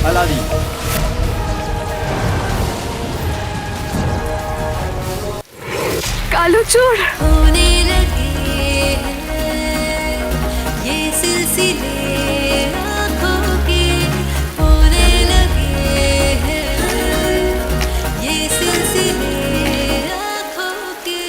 আলাদি। কালো চোর। होने लगे हैं ये सिलसिले आँखों के, होने लगे हैं ये सिलसिले आँखों के।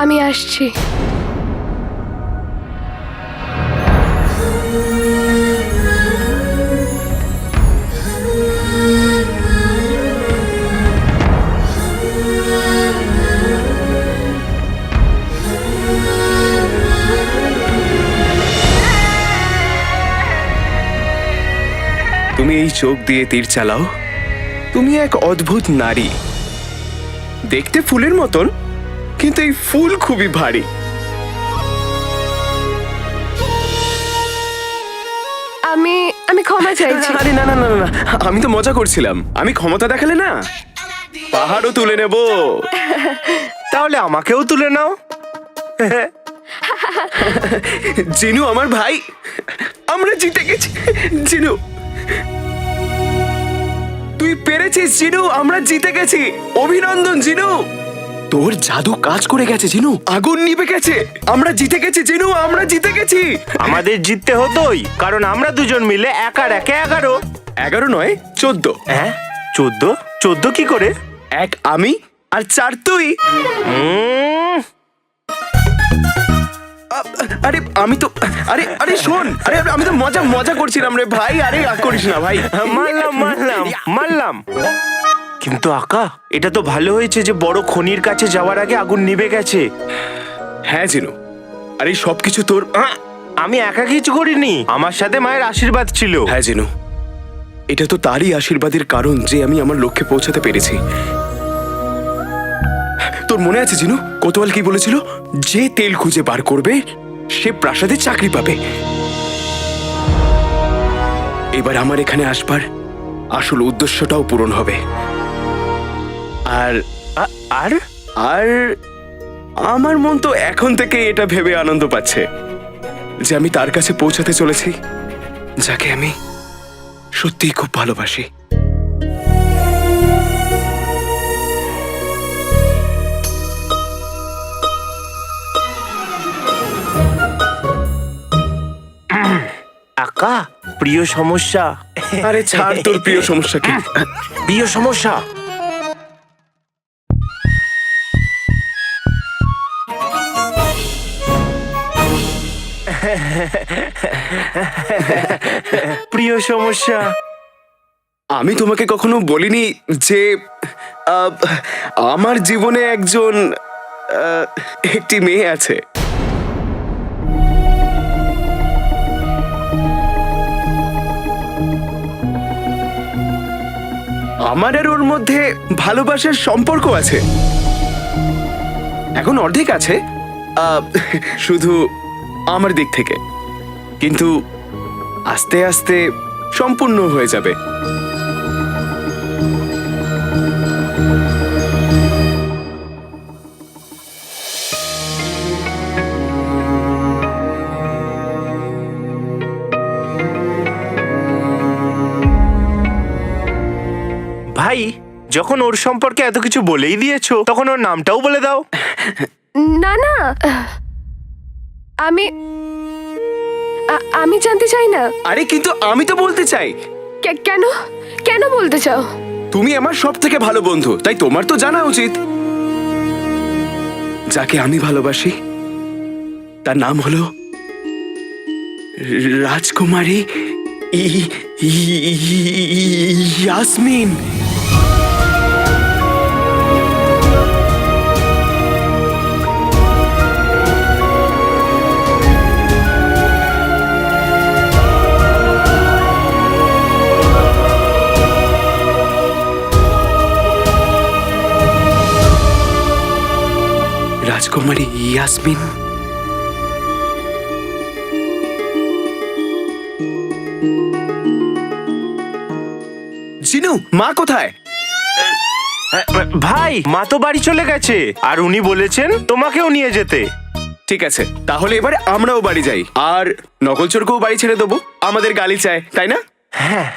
আমি আসছি। তুমি এই চোখ দিয়ে তীর চালাও। তুমি এক অদ্ভুত নারী, দেখতে ফুলের মতন, কিন্তু এই ফুল খুবই ভারী। আমি আমি ক্ষমা চাইছি। আরে না না না না, আমি তো মজা করছিলাম। আমি ক্ষমতা দেখালে না পাহাড়ও তুলে নেব। তাহলে আমাকেও তুলে নাও। জিনু আমার ভাই, আমরা জিতে গেছি। জিনু তুই পেরেছিস। জিনু আমরা জিতে গেছি। অভিনন্দন জিনু, তোর জাদু কাজ করে গেছে। জিনু আগুন নিভে গেছে। আমরা জিতে গেছি জিনু, আমরা জিতে গেছি। আমাদের জিততে হতোই, কারণ আমরা দুজন মিলে এক আর একে 11। 11 নয় 14। হ্যাঁ 14? 14 কি করে? 1 আমি আর 4 তুই। আরে আমি তো আরে আরে শোন, আরে আমি তো মজা করছিলাম রে ভাই। আরে রাগ করিস না ভাই। মানলাম। কিন্তু আকা, এটা তো ভালো হয়েছে যে বড় খনির কাছে যাওয়ার আগে আগুন নিভে গেছে। হ্যাঁ জিনু, আরে সবকিছু তোর। আমি একা কিছু করিনি, আমার সাথে মায়ের আশীর্বাদ ছিল। হ্যাঁ জিনু, এটা তো তারই আশীর্বাদের কারণ যে আমি আমার লক্ষ্যে পৌঁছাতে পেরেছি। তোর মনে আছে জিনু, কোতোয়াল কি বলেছিল? যে তেল খুঁজে বার করবে সে প্রাসাদে চাকরি পাবে। এবার আমার এখানে আসবার আসল উদ্দেশ্যটাও পূরণ হবে। আর আর আর আমার মন তো এখন থেকে এটা ভেবে আনন্দ পাচ্ছে যে আমি তার কাছে পৌঁছাতে চলেছি যাকে আমি সত্যিই খুব ভালোবাসি। আকা, প্রিয় সমস্যা। আরে ছাড় তোর প্রিয় সমস্যা কি। প্রিয় সমস্যা। প্রিয় সমস্যা। আমি তোমাকে কখনো বলিনি যে আমার জীবনে একটি মেয়ে আছে। আমার আর ওর মধ্যে ভালোবাসার সম্পর্ক আছে। এখন অর্ধেক আছে শুধু আমার দিক থেকে, কিন্তু আস্তে আস্তে সম্পূর্ণ হয়ে যাবে। ভাই, যখন ওর সম্পর্কে এত কিছু বলেই দিয়েছো, তখন ওর নামটাও বলে দাও। না না, আমি আমি জানতে চাই না। আরে কিন্তু আমি তো বলতে চাই। কেন কেন বলতে চাও? তুমি আমার সব থেকে ভালো বন্ধু, তাই তোমার তো জানা উচিত। যাকে আমি ভালোবাসি তার নাম হলো রাজকুমারী ইয়াসমিন। রাজকুমারী ইয়াসমিন। জিনু, মা কোথায়? ভাই, মা তো বাড়ি চলে গেছে, আর উনি বলেছেন তোমাকেও নিয়ে যেতে। ঠিক আছে, তাহলে এবারে আমরাও বাড়ি যাই, আর নকলচোরকেও বাড়ি ছেড়ে দেবো। আমাদের গালি চায়, তাই না? হ্যাঁ।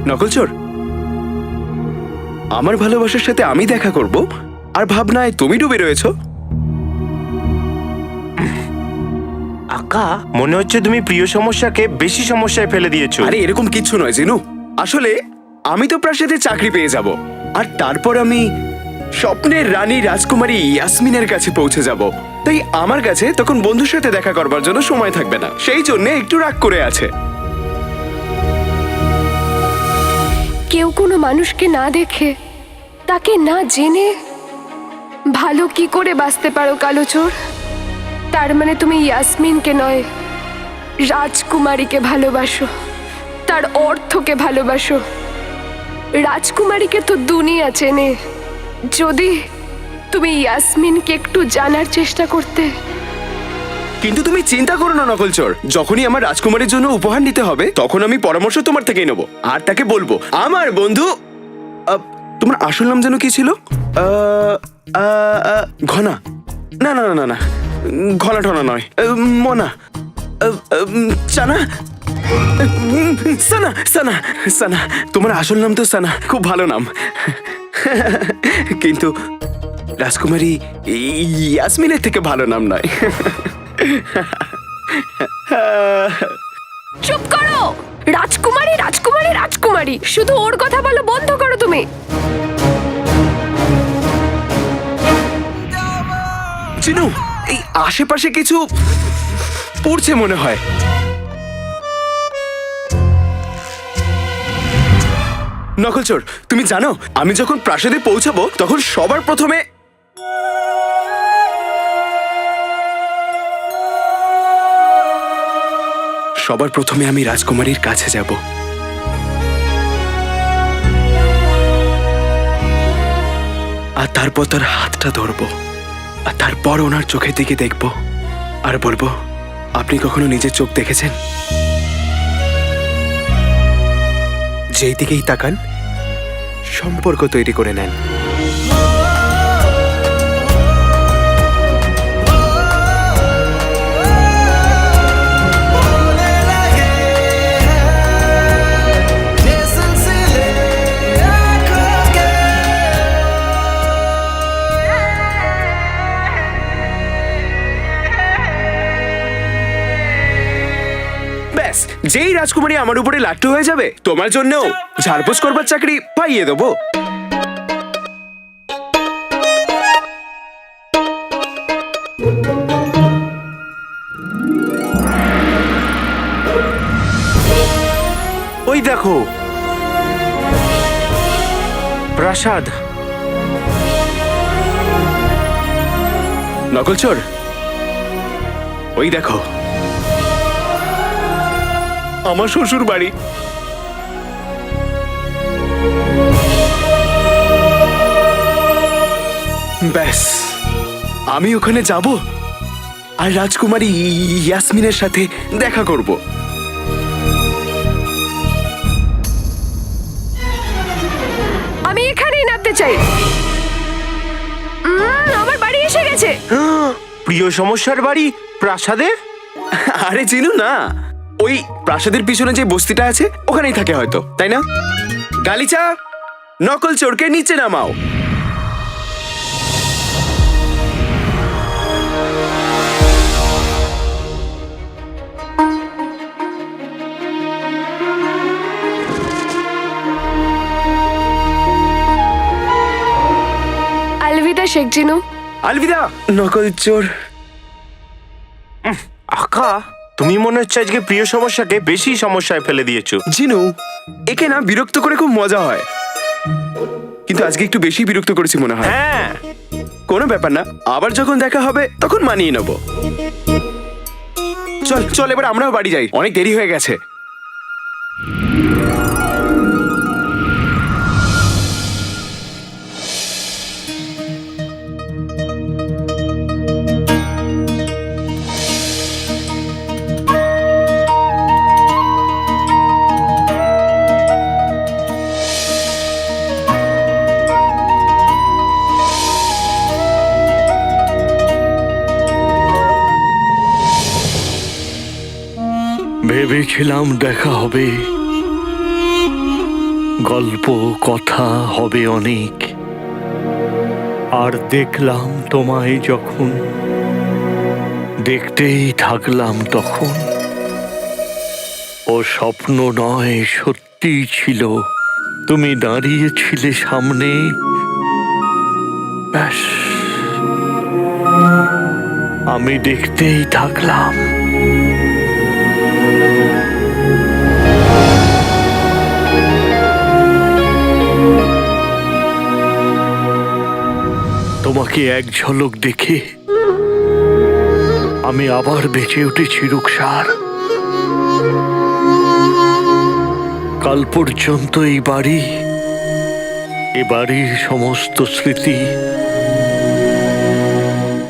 নকলচোর, আমার ভালোবাসার সাথে আমি দেখা করব, আর ভাবনায় তুমি ডুবে রয়েছো। আকা, মনে হচ্ছে তুমি প্রিয় সমস্যাকে বেশি সমস্যায় ফেলে দিয়েছো। আরে এরকম কিচ্ছু নয় জিনু, আসলে আমি তো প্রাসাদে চাকরি পেয়ে যাব, আর তারপর আমি স্বপ্নের রানী রাজকুমারী ইয়াসমিনের কাছে পৌঁছে যাব। তাই আমার কাছে তখন বন্ধুর সাথে দেখা করবার জন্য সময় থাকবে না, সেই জন্য একটু রাগ করে আছে। কেউ কোনো মানুষকে না দেখে, তাকে না জেনে ভালো কি করে বাঁচতে পারো কালোচোর? তার মানে তুমি ইয়াসমিনকে নয়, রাজকুমারীকে ভালোবাসো, তার অর্থকে ভালোবাসো। রাজকুমারীকে তো দুনিয়া চেনে। যদি তুমি ইয়াসমিনকে একটু জানার চেষ্টা করতে। কিন্তু তুমি চিন্তা করো না নকলচোর, যখনই আমার রাজকুমারীর জন্য উপহার নিতে হবে তখন আমি পরামর্শ তোমার থেকেই নেবো, আর তাকে বলবো আমার বন্ধু। তোমার আসল নাম যেন কি ছিল? ঘনা? না না না না না, ঘনা টনা নয়, মনা। সানা? সানা সানা সানা। তোমার আসল নাম তো সানা, খুব ভালো নাম। কিন্তু রাজকুমারী ইয়াসমিনের থেকে ভালো নাম নয়। চুপ করো! রাজকুমারী রাজকুমারী রাজকুমারী, শুধু ওর কথা বলো, বন্ধ করো তুমি। চিনু, এই আশেপাশে কিছু পড়ছে মনে হয়। নকলচোর, তুমি জানো আমি যখন প্রাসাদে পৌঁছাবো তখন সবার প্রথমে আমি রাজকুমারীর কাছে যাব। আর তারপর তার হাতটা ধরবো, আর তারপর ওনার চোখের দিকে দেখব, আর বলবো, আপনি কখনো নিজের চোখ দেখেছেন? যেই দিকেই তাকান সম্পর্ক তৈরি করে নেন। যেই রাজকুমারী আমার উপরে লাট্টু হয়ে যাবে, তোমার জন্যও ঝাড়পোছ করবার চাকরি পাইয়ে দেবো। ওই দেখো প্রাসাদ। নকলচোর, ওই দেখো আমার শ্বশুর বাড়ি। ব্যাস, আমি ওখানে যাব আর রাজকুমারী ইয়াসমিনের সাথে দেখা করব। আমি এখানেই নামতে চাই। আমার বাড়ি এসে গেছে। প্রিয় সমস্যার বাড়ি প্রাসাদে? আরে চিনু না, ওই প্রাসাদের পিছনে যে বস্তিটা আছে ওখানেই থাকে হয়তো, তাই না? গালিচা, নকলচোরকে নিচে নামাও। আলবিদা শেখ জিনু। আলবিদা নকলচোর। আকা, তুমি মনে হচ্ছে আজকে প্রিয় সমস্যাকে বেশি সমস্যায় ফেলে দিয়েছো। জিনু, একে না বিরক্ত করে খুব মজা হয়, কিন্তু আজকে একটু বেশি বিরক্ত করেছি মনে হয়। হ্যাঁ, কোনো ব্যাপার না, আবার যখন দেখা হবে তখন মানিয়ে নেব। চল চল, এবার আমরাও বাড়ি যাই, অনেক দেরি হয়ে গেছে। ভেবেছিলাম দেখা হবে, গল্প কথা হবে অনেক, আর দেখলাম তোমায় যখন, দেখতেই থাকলাম তখন। ও স্বপ্ন নয়, সত্যি ছিল। তুমি দাঁড়িয়েছিলে সামনে, ব্যাস আমি দেখতেই থাকলাম। তোমাকে এক ঝলক দেখে আমি আবার বেঁচে উঠেছি রুকসার। কাল পর্যন্ত এই বাড়ির সমস্ত স্মৃতি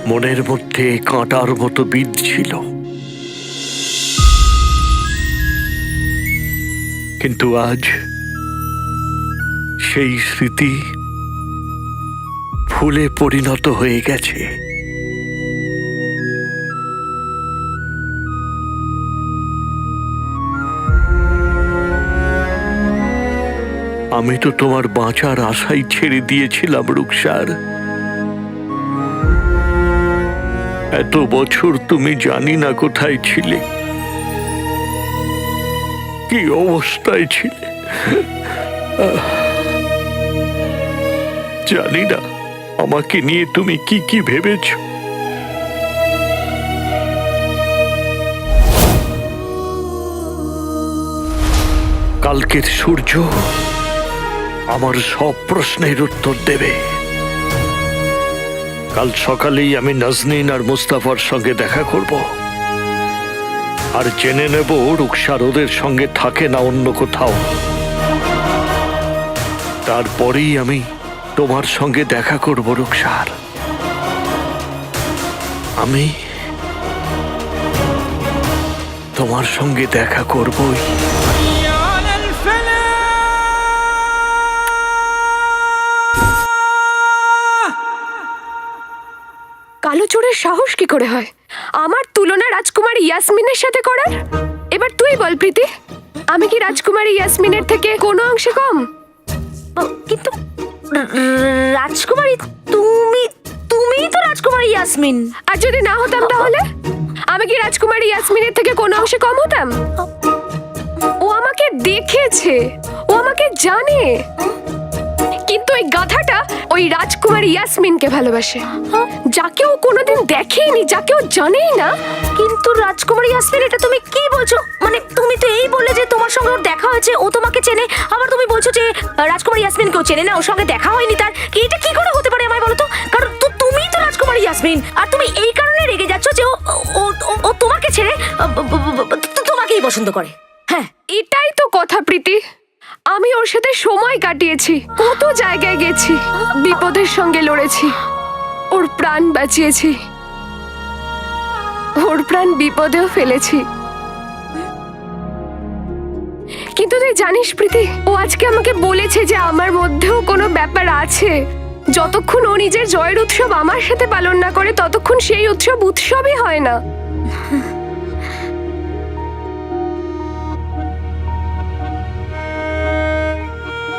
মনের মধ্যে কাঁটার মতো বিঁধছিল, কিন্তু আজ সেই স্মৃতি ফুলে পরিণত হয়ে গেছে। আমি তো তোমার বাঁচার আশাই ছেড়ে দিয়েছিলাম রুকসার। এত বছর তুমি জানি না কোথায় ছিলে, কি অবস্থায় ছিলে। জানি না আমাকে নিয়ে তুমি কি কি ভেবেছ। কালকের সূর্য আমার সব প্রশ্নের উত্তর দেবে। কাল সকালেই আমি নাজনীন আর মুস্তাফার সঙ্গে দেখা করব, আর জেনে নেব রুকসার ওদের সঙ্গে থাকে না অন্য কোথাও। তারপরেই আমি তোমার সঙ্গে দেখা করব রুকসার। আমি তোমার সঙ্গে দেখা করবই। কালো চোরের সাহস কি করে হয় আমার তুলনা রাজকুমারী ইয়াসমিনের সাথে করার? এবার তুই বল প্রীতি, আমি কি রাজকুমারী ইয়াসমিনের থেকে কোনো অংশে কম? কিন্তু রাজকুমারী তুমিই তো রাজকুমারী ইয়াসমিন। আর যদি না হতাম তাহলে আমি কি রাজকুমারী ইয়াসমিনের থেকে কোনো অংশে কম হতাম? ও আমাকে দেখেছে, ও আমাকে জানে, কিন্তু ওই গাধাটা ওই রাজকুমারী ইয়াসমিনকে ভালোবাসে, যাকে ও কোনোদিন দেখেইনি, যাকে ও জানেই না। কিন্তু রাজকুমারী ইয়াসমিন, এটা তুমি কি বলছো? মানে তুমি তো এই বলে যে তোমার সঙ্গে ওর দেখা হয়েছে, ও তোমাকে চেনে, আবার তুমি বলছো যে রাজকুমারী ইয়াসমিন কেউ চেনে না, ওর সঙ্গে দেখা হয়নি তার। এটা কি করে হতে পারে আমায় বলো তো? কারণ তুমিই তো রাজকুমারী ইয়াসমিন, আর তুমি এই কারণে রেগে যাচ্ছ যে ও তোমাকে ছেড়ে তোমাকেই পছন্দ করে। হ্যাঁ, এটাই তো কথা প্রীতি, আমি ওর সাথে সময় কাটিয়েছি, কত জায়গায় গেছি, বিপদের সঙ্গে লড়েছি, ওর প্রাণ বাঁচিয়েছি, ওর প্রাণ বিপদেও ফেলেছি। কিন্তু তুই জানিস প্রীতি, ও আজকে আমাকে বলেছে যে আমার মধ্যেও কোনো ব্যাপার আছে। যতক্ষণ ও নিজের জয়ের উৎসব আমার সাথে পালন না করে ততক্ষণ সেই উৎসবই হয় না।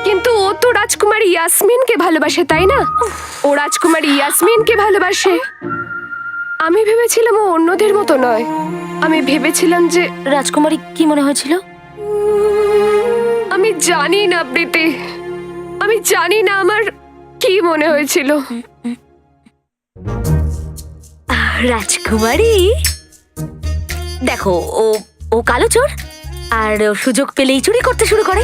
কিন্তু ও তো রাজকুমারী ইয়াসমিনকে ভালোবাসে, তাই না? ও রাজকুমারী ইয়াসমিনকে ভালোবাসে। আমি ভেবেছিলাম ও অন্যদের মতো নয়, আমি ভেবেছিলাম যে রাজকুমারী কি মনে হয়েছিল? আমি জানি না প্রীতি, আমি জানি না আমার কি মনে হয়েছিল। রাজকুমারী দেখো ও ও কালো চোর আর ও সুযোগ পেলেই চুরি করতে শুরু করে।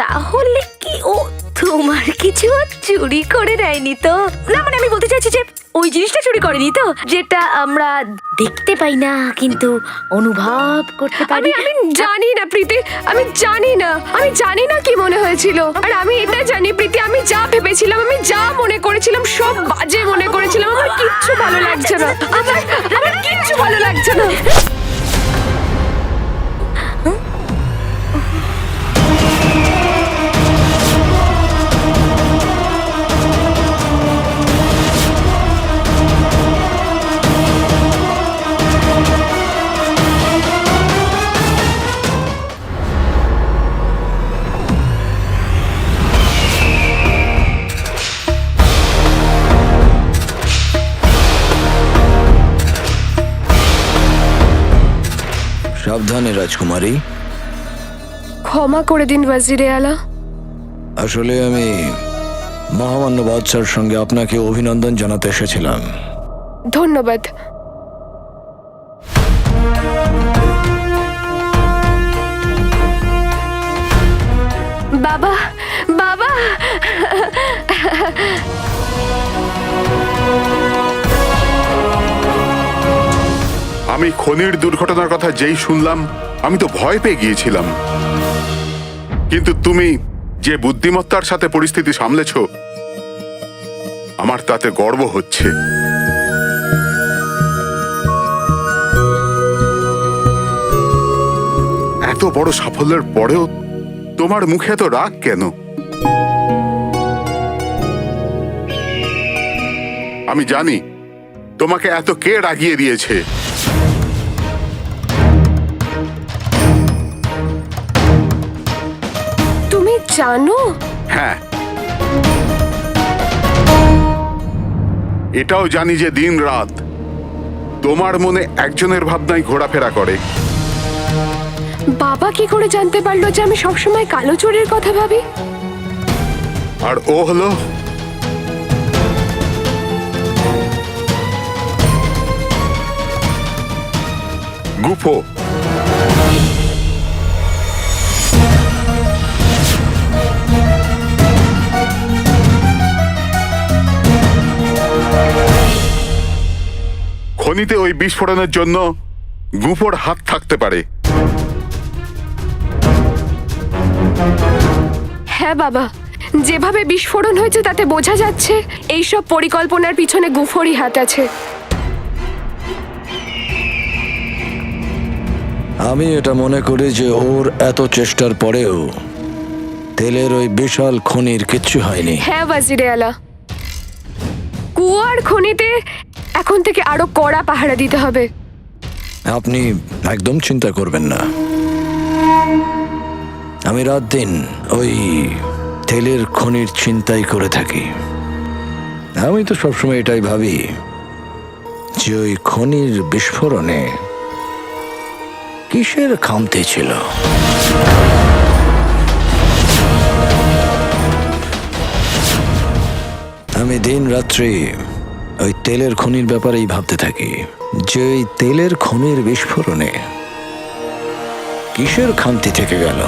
তাহলে কি ও তোমার কিছু চুরি করে নেয়নি তো? না মানে আমি বলতে চাইছি যে ওই জিনিসটা চুরি করেনি তো, যেটা আমরা দেখতে পাই না কিন্তু অনুভব করতে পারি। আমি জানি না প্রীতি, আমি জানি না কি মনে হয়েছিল। আর আমি এটা জানি প্রীতি, আমি যা ভেবেছিলাম, আমি যা মনে করেছিলাম সব বাজে মনে করেছিলাম। আমার কিচ্ছু ভালো লাগছে না, আমার কিচ্ছু ভালো লাগছে না। সাবধানে রাজকুমারী। ক্ষমা করে দিন ওয়াজিরে আলা। আসলে আমি মহামান্য বাদশার সঙ্গে আপনাকে অভিনন্দন জানাতে এসেছিলাম। ধন্যবাদ। বাবা, বাবা, আমি খনির দুর্ঘটনার কথা যেই শুনলাম আমি তো ভয় পেয়ে গিয়েছিলাম, কিন্তু তুমি যে বুদ্ধিমত্তার সাথে পরিস্থিতি সামলেছ আমার তাতে গর্ব হচ্ছে। এত বড় সাফল্যের পরেও তোমার মুখে এত রাগ কেন? আমি জানি তোমাকে এত কে রাগিয়ে দিয়েছে। তুমি জানো? হ্যাঁ, এটাও জানি যে দিন রাত তোমার মনে একজনের ভাবনাই ঘোরাফেরা করে। বাবা কি করে জানতে পারলো যে আমি সবসময় কালো চোরের কথা ভাবি? আর ও হলো গুফো। খনিতে ওই বিস্ফোরণের জন্য গুফোর হাত থাকতে পারে। হ্যাঁ বাবা, যেভাবে বিস্ফোরণ হয়েছে তাতে বোঝা যাচ্ছে এইসব পরিকল্পনার পিছনে গুফোরই হাত আছে। আমি এটা মনে করি যে ওর এত চেষ্টার পরেও তেলের ওই বিশাল খনির কিচ্ছু হয়নি। হ্যাঁ ওয়াজিরে আলা, কুয়ার খনিতে এখন থেকে আরো কড়া পাহারা দিতে হবে। আপনি একদম চিন্তা করবেন না। আমি রাত দিন ওই তেলের খনির চিন্তাই করে থাকি। আমি তো সবসময় এটাই ভাবি যে ওই খনির বিস্ফোরণে কিসের খামতি ছিল। আমি দিন রাত্রি ওই তেলের খনির ব্যাপারেই ভাবতে থাকি যে ওই তেলের খনির বিস্ফোরণে কিসের খামতি থেকে গেল।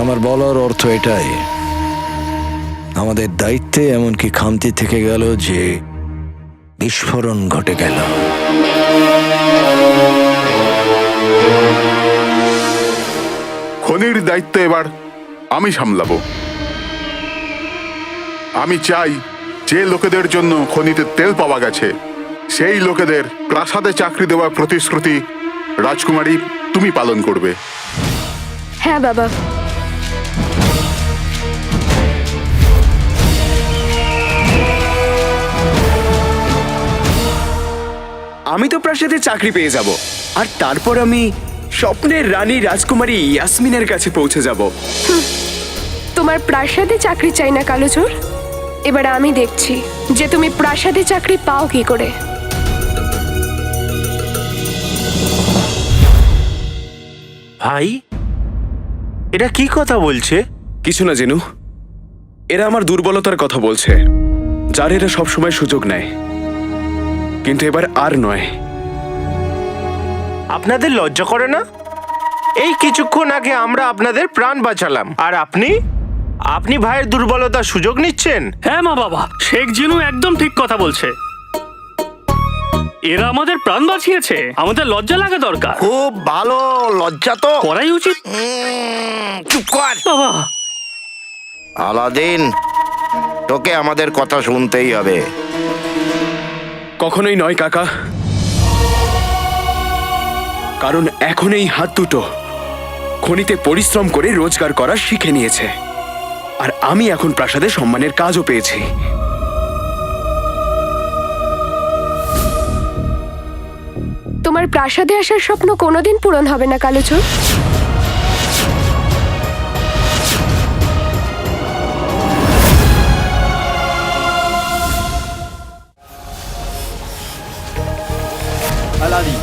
আমার বলার অর্থ এটাই, আমাদের দায়িত্বে এমনকি খামতি থেকে গেল যে বিস্ফোরণ ঘটে গেল। খনির দায়িত্ব এবার আমি সামলাবো। আমি চাই যে লোকেদের জন্য খনিতে তেল পাওয়া গেছে সেই লোকেদের প্রাসাদে চাকরি দেওয়ার প্রতিশ্রুতি রাজকুমারী তুমি পালন করবে। হ্যাঁ বাবা। আমি তো প্রাসাদে চাকরি পেয়ে যাব, আর তারপর আমি স্বপ্নের রানী রাজকুমারী ইয়াসমিনের কাছে পৌঁছে যাব। তোমার প্রাসাদে চাকরি চাই না কালো চোর। এবার আমি দেখছি যে তুমি প্রাসাদে চাকরি পাও কি করে। ভাই, এটা কি কথা বলছে? কিছু না জিনু, এরা আমার দুর্বলতার কথা বলছে। যার এরা সবসময় সুযোগ নেয়, কিন্তু এবার আর নয়। আপনাদের লজ্জা করে না? এই কিছুক্ষণ আগে আমরা আপনাদের প্রাণ বাঁচালাম, আর আপনি ভাইয়ের দুর্বলতার সুযোগ নিচ্ছেন। হ্যাঁ মা বাবা, শেখ জিনু একদম ঠিক কথা বলছে। এরা আমাদের প্রাণ বাঁচিয়েছে, আমাদের লজ্জা লাগা দরকার। খুব ভালো, লজ্জা তো করাই উচিত। চুপ কর বাবা, আলাদিন, তোকে আমাদের কথা শুনতেই হবে। কখনোই নয় কাকা, কারণ এখন এই হাত দুটো খনিতে পরিশ্রম করে রোজগার করা শিখে নিয়েছে, আর আমি এখন প্রাসাদে সম্মানের কাজও পেয়েছি। তোমার প্রাসাদে আসার স্বপ্ন কোনোদিন পূরণ হবে না কালোচোর। আলাদি